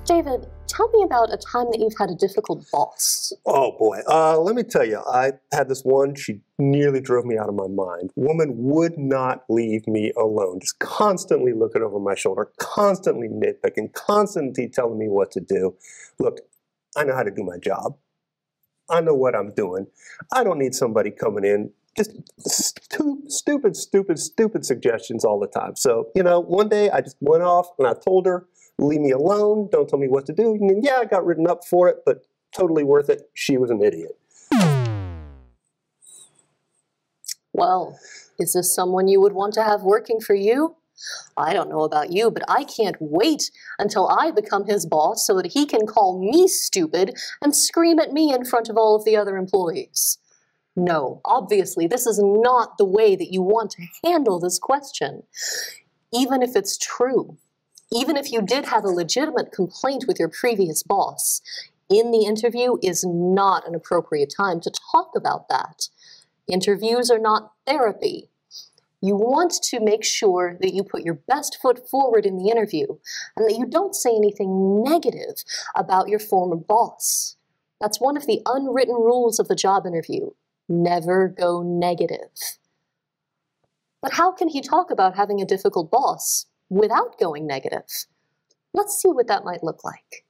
David, tell me about a time that you've had a difficult boss. Oh boy, let me tell you, I had this one, she nearly drove me out of my mind. Woman would not leave me alone, just constantly looking over my shoulder, constantly nitpicking, constantly telling me what to do. Look, I know how to do my job. I know what I'm doing. I don't need somebody coming in, just stupid suggestions all the time. So, one day I just went off and I told her, leave me alone, don't tell me what to do. And yeah, I got written up for it, but totally worth it. She was an idiot. Well, is this someone you would want to have working for you? I don't know about you, but I can't wait until I become his boss so that he can call me stupid and scream at me in front of all of the other employees. No, obviously, this is not the way that you want to handle this question. Even if it's true, even if you did have a legitimate complaint with your previous boss, in the interview is not an appropriate time to talk about that. Interviews are not therapy. You want to make sure that you put your best foot forward in the interview and that you don't say anything negative about your former boss. That's one of the unwritten rules of the job interview. Never go negative. But how can he talk about having a difficult boss without going negative? Let's see what that might look like.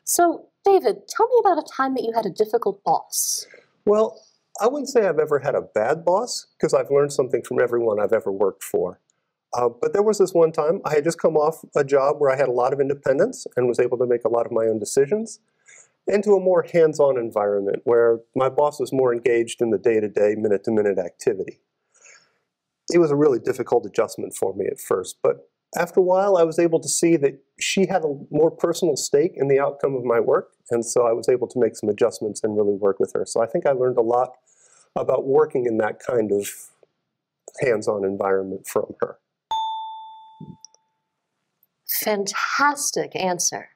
So, David, tell me about a time that you had a difficult boss. Well, I wouldn't say I've ever had a bad boss, because I've learned something from everyone I've ever worked for. But there was this one time, I had just come off a job where I had a lot of independence and was able to make a lot of my own decisions, into a more hands-on environment where my boss was more engaged in the day-to-day, minute-to-minute activity. It was a really difficult adjustment for me at first, but after a while I was able to see that she had a more personal stake in the outcome of my work, and so I was able to make some adjustments and really work with her. So I think I learned a lot about working in that kind of hands-on environment from her. Fantastic answer.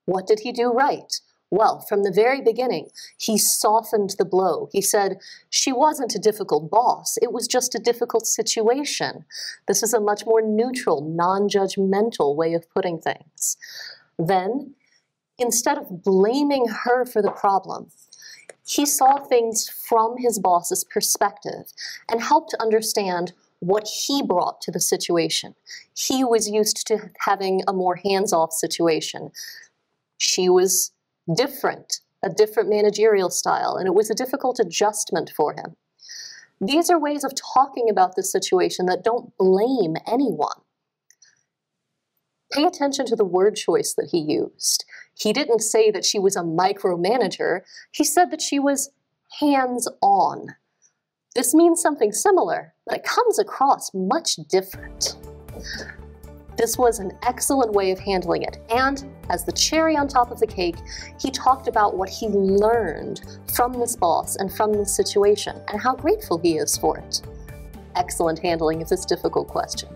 What did he do right? Well, from the very beginning, he softened the blow. He said, she wasn't a difficult boss, it was just a difficult situation. This is a much more neutral, non-judgmental way of putting things. Then, instead of blaming her for the problem, he saw things from his boss's perspective and helped understand what he brought to the situation. He was used to having a more hands-off situation. She was different, a different managerial style, and it was a difficult adjustment for him. These are ways of talking about this situation that don't blame anyone. Pay attention to the word choice that he used. He didn't say that she was a micromanager. He said that she was hands-on. This means something similar, but it comes across much different. This was an excellent way of handling it, and as the cherry on top of the cake, he talked about what he learned from this boss and from this situation, and how grateful he is for it. Excellent handling of this difficult question.